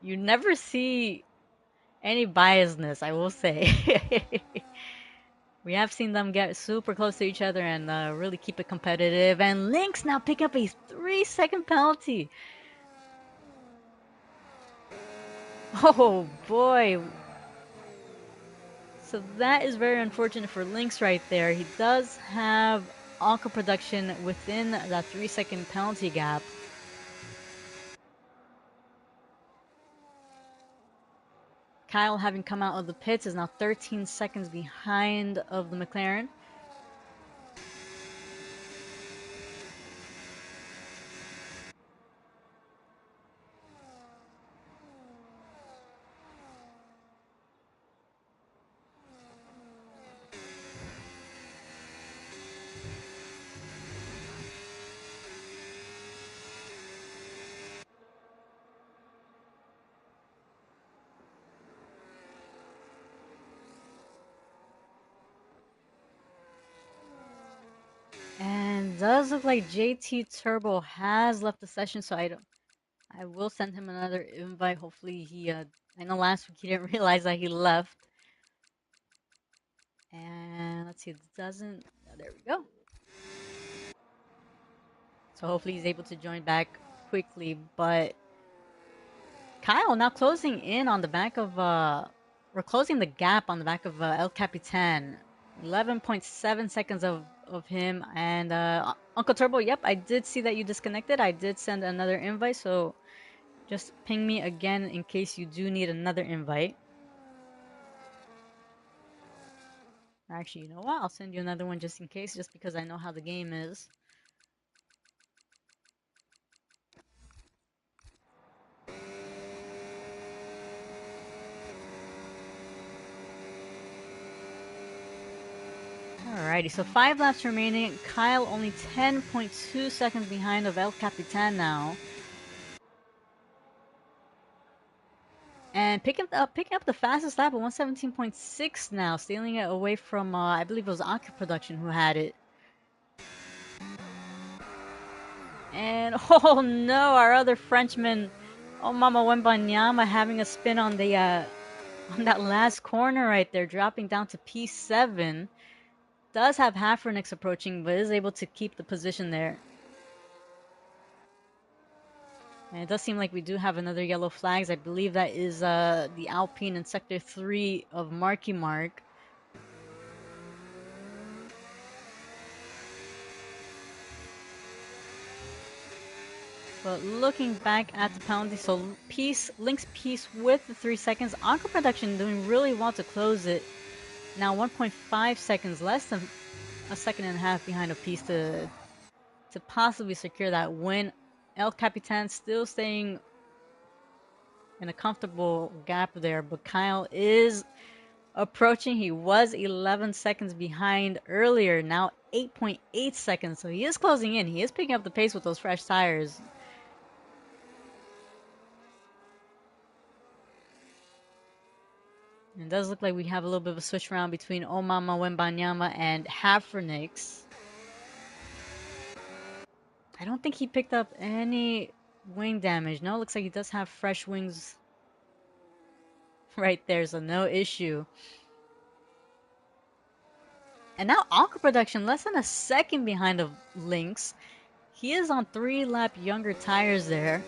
you never see any biasness, I will say. We have seen them get super close to each other and really keep it competitive. And Lynx now pick up a 3-second penalty. Oh boy. So that is very unfortunate for Lynx right there. He does have Alka Production within that 3-second penalty gap. Kyle, having come out of the pits, is now 13 seconds behind of the McLaren. And does look like JT Turbo has left the session, so I will send him another invite. Hopefully he I know last week he didn't realize that he left. And let's see, it doesn't. Oh, there we go. So hopefully he's able to join back quickly. But Kyle now closing in on the back of we're closing the gap on the back of El Capitan. 11.7 seconds of him and Uncle Turbo. Yep, I did see that you disconnected. I did send another invite, so just ping me again in case you do need another invite. Actually, you know what? I'll send you another one just in case, just because I know how the game is. Alrighty, so 5 laps remaining. Kyle only 10.2 seconds behind of El Capitan now. And picking up the fastest lap at 117.6 now, stealing it away from, I believe it was Alka Production who had it. And, oh no, our other Frenchman, oh Mama Wembanyama, having a spin on the, on that last corner right there, dropping down to P7. Does have Hafrenix approaching, but is able to keep the position there. And it does seem like we do have another yellow flags. I believe that is the Alpine in Sector 3 of Marky Mark. But looking back at the penalty, so Lynx Peace with the 3 seconds. Aqua Production doing really well to close it. Now 1.5 seconds, less than a second and a half behind of Peace to possibly secure that win. El Capitan still staying in a comfortable gap there, but Kyle is approaching. He was 11 seconds behind earlier, now 8.8 seconds, so he is closing in. He is picking up the pace with those fresh tires. It does look like we have a little bit of a switch around between Omama Wembanyama and Hafrenix. I don't think he picked up any wing damage. No, it looks like he does have fresh wings right there, so no issue. And now Aqua Production, less than a second behind of Lynx. He is on 3-lap younger tires there.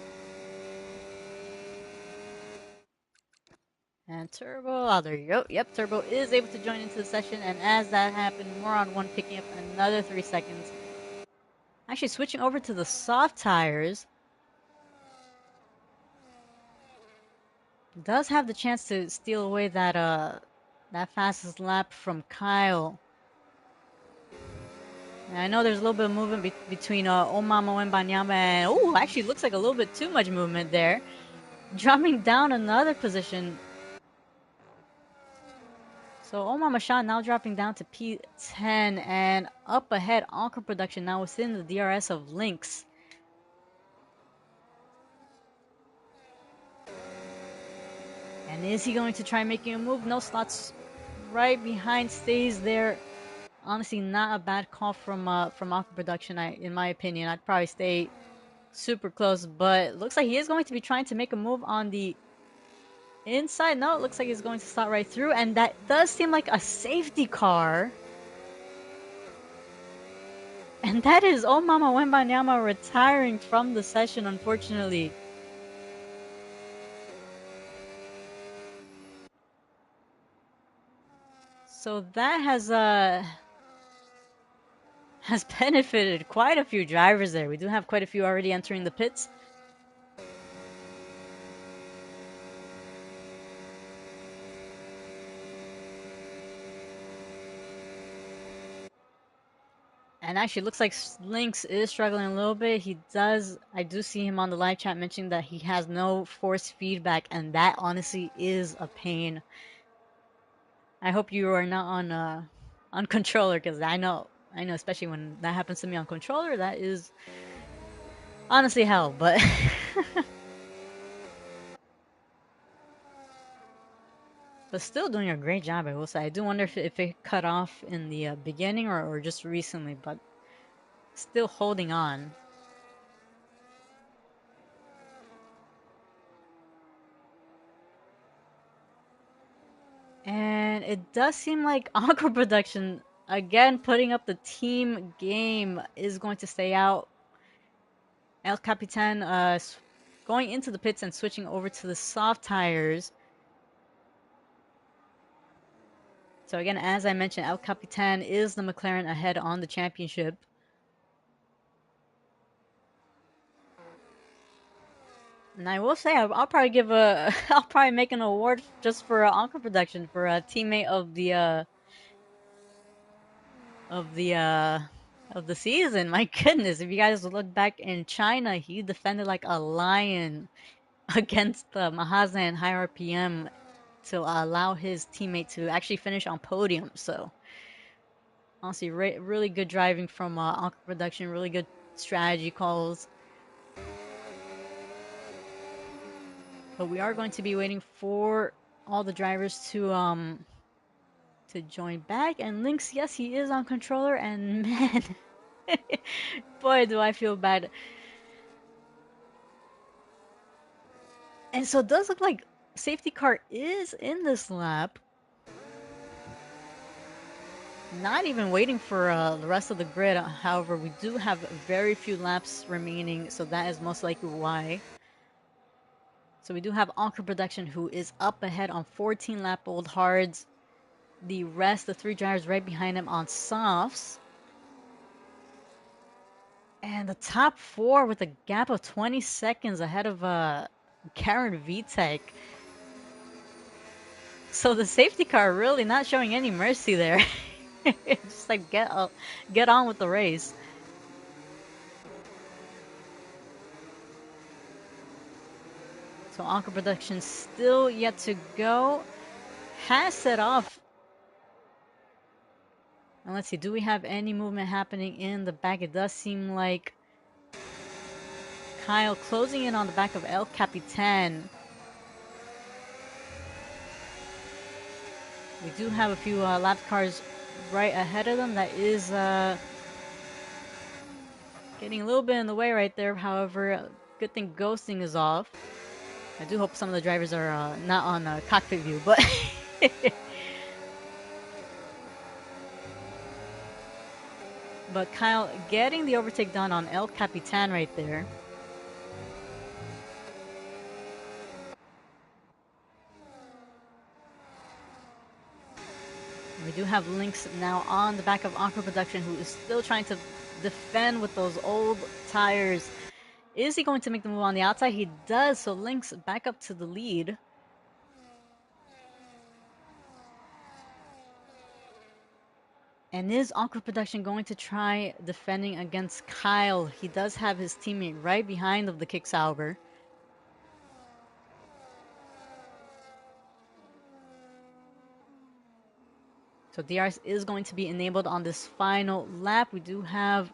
And Turbo, oh, there you go. Yep, Turbo is able to join into the session, and as that happened, Moron1 picking up another 3 seconds. Actually, switching over to the soft tires. Does have the chance to steal away that fastest lap from Kyle. And I know there's a little bit of movement between Omama Wembanyama and... Oh, actually looks like a little bit too much movement there. Dropping down another position. So Omama Shah now dropping down to P10 and up ahead Encore Production now within the DRS of Lynx. And is he going to try making a move? No, Slots right behind, stays there. Honestly, not a bad call from Aqua Production. In my opinion, I'd probably stay super close, but looks like he is going to be trying to make a move on the inside. No, it looks like he's going to slot right through, and that does seem like a safety car. And that is Omama Wembanyama retiring from the session, unfortunately. So that has benefited quite a few drivers there. We do have quite a few already entering the pits. And actually, looks like Lynx is struggling a little bit. I do see him on the live chat mentioning that he has no force feedback, and that honestly is a pain. I hope you are not on controller, because I know, especially when that happens to me on controller, that is honestly hell, but... But still doing a great job, I will say. I do wonder if it cut off in the beginning or just recently, but still holding on. And it does seem like Aqua Production, again, putting up the team game, is going to stay out. El Capitan going into the pits and switching over to the soft tires. So again, as I mentioned, El Capitan is the McLaren ahead on the championship. And I will say, I'll probably give I'll probably make an award just for Aqua Production for a teammate of the season. My goodness, if you guys look back in China, he defended like a lion against Mahaza and high RPM to allow his teammate to actually finish on podium. So honestly, really good driving from Aqua Production, really good strategy calls. But we are going to be waiting for all the drivers to join back. And Lynx, yes, he is on controller, and man, boy, do I feel bad. And so it does look like safety car is in this lap. Not even waiting for the rest of the grid. However, we do have very few laps remaining, so that is most likely why. So we do have Encore Production, who is up ahead on 14 lap old hards. The rest, the 3 drivers right behind him on softs. And the top 4 with a gap of 20 seconds ahead of Karen Vitek. So the safety car really not showing any mercy there. Just like get on with the race. So Encore Production still yet to go. Has set off. And let's see, do we have any movement happening in the back? It does seem like Kyle closing in on the back of El Capitan. We do have a few lap cars right ahead of them. That is getting a little bit in the way right there. However, good thing ghosting is off. I do hope some of the drivers are not on cockpit view, but... But Kyle getting the overtake done on El Capitan right there. do have Lynx now on the back of Aqua Production, who is still trying to defend with those old tires. Is he going to make the move on the outside? He does, so Lynx back up to the lead. And is Aqua Production going to try defending against Kyle? He does have his teammate right behind of the Kicksauber. So DRS is going to be enabled on this final lap. We do have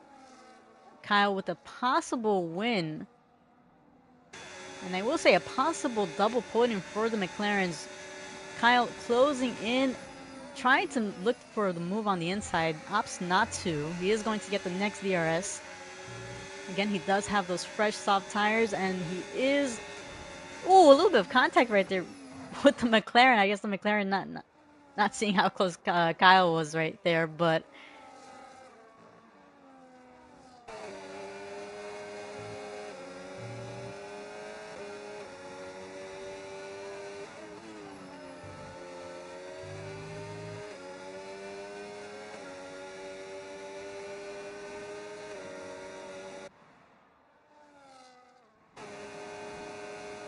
Kyle with a possible win. And I will say a possible double podium for the McLarens. Kyle closing in, trying to look for the move on the inside. Opts not to. He is going to get the next DRS. Again, he does have those fresh soft tires, and he is... Ooh, a little bit of contact right there with the McLaren. I guess the McLaren not seeing how close Kyle was right there, but...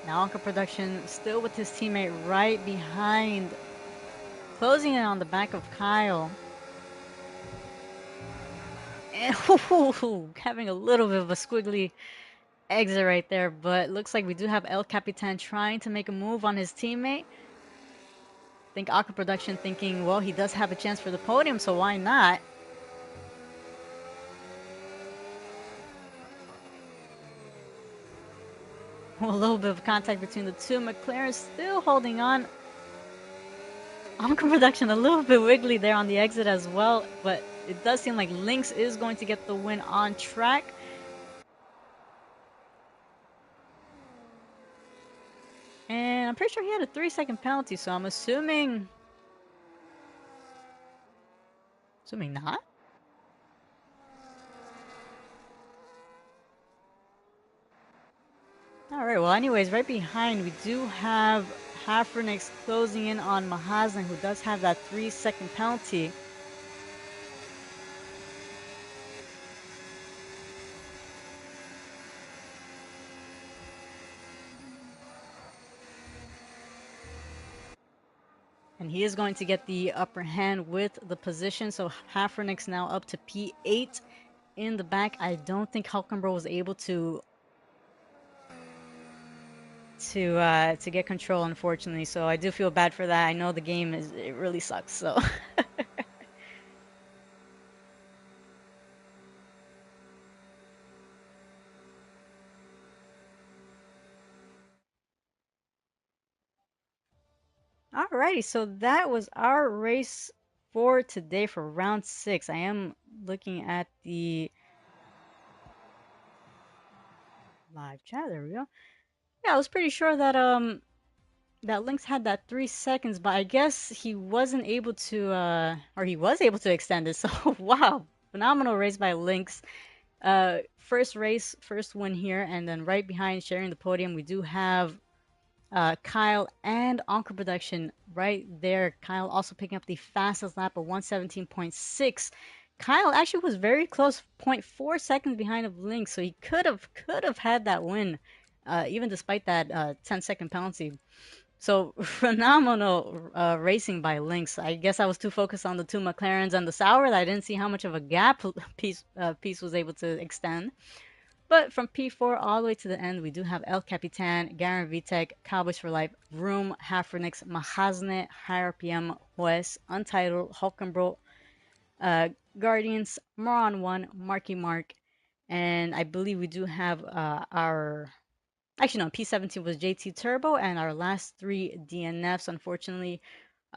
Now Aqua Production still with his teammate right behind, closing in on the back of Kyle. And having a little bit of a squiggly exit right there, but looks like we do have El Capitan trying to make a move on his teammate. I think Aqua Production thinking, well, he does have a chance for the podium, so why not? A little bit of contact between the two. McLaren still holding on. Aqua Production a little bit wiggly there on the exit as well, but it does seem like Lynx is going to get the win on track. And I'm pretty sure he had a 3-second penalty, so I'm assuming not. Alright, well anyways, right behind we do have Hafrenix closing in on Mahazan, who does have that 3-second penalty. And he is going to get the upper hand with the position, so Hafrenix now up to P8 in the back. I don't think Hulkenberg was able to get control, unfortunately, so I do feel bad for that. I know the game it really sucks, so alrighty, so that was our race for today for round 6. I am looking at the live chat. There we go. Yeah, I was pretty sure that that Lynx had that 3 seconds, but I guess he wasn't able to or he was able to extend it. So wow, phenomenal race by Lynx. First race, first win here, and then right behind sharing the podium we do have Kyle and Aqua Production right there. Kyle also picking up the fastest lap of 117.6. Kyle actually was very close, 0.4 seconds behind of Lynx, so he could have had that win, even despite that 10-second penalty. So phenomenal racing by Lynx. I guess I was too focused on the two McLarens and the Sauber that I didn't see how much of a gap Peace was able to extend. But from P4 all the way to the end, we do have El Capitan, Garen Vitek, Cowboys for Life, Vroom, Hafrenix, Mahazne, Higher PM, Wes, Untitled, Hulkenbro, Guardians, Moron 1, Marky Mark, and I believe we do have our... Actually, no, P17 was JT Turbo, and our last 3 DNFs, unfortunately,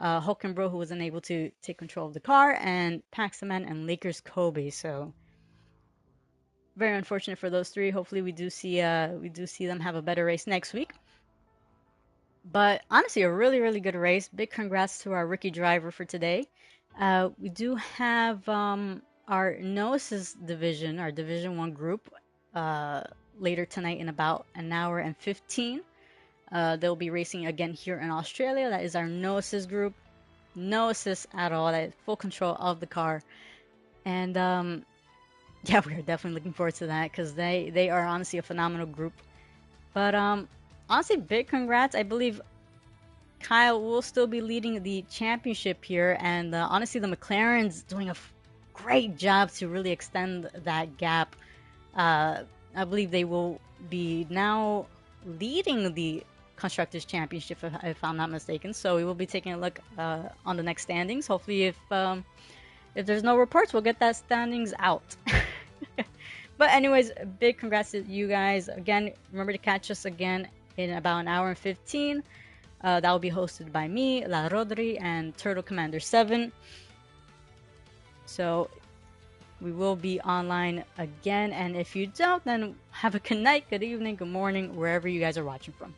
Hulkenbro, who was unable to take control of the car, and Paxman and Lakers Kobe. So very unfortunate for those 3. Hopefully, we do see them have a better race next week. But honestly, a really, really good race. Big congrats to our rookie driver for today. We do have our Noah's division, our Division 1 group, later tonight in about an hour and 15. They'll be racing again here in Australia. That is our Noah's group. no assist at all. That full control of the car, and yeah, we are definitely looking forward to that because they are honestly a phenomenal group. But honestly, big congrats. I believe Kyle will still be leading the championship here, and honestly, the McLaren's doing a great job to really extend that gap. I believe they will be now leading the Constructors' Championship, if I'm not mistaken. So we will be taking a look on the next standings. Hopefully, if there's no reports, we'll get that standings out. But anyways, big congrats to you guys. Again, remember to catch us again in about an hour and 15. That will be hosted by me, La Rodri, and Turtle Commander 7. So we will be online again. And if you don't, then have a good night, good evening, good morning, wherever you guys are watching from.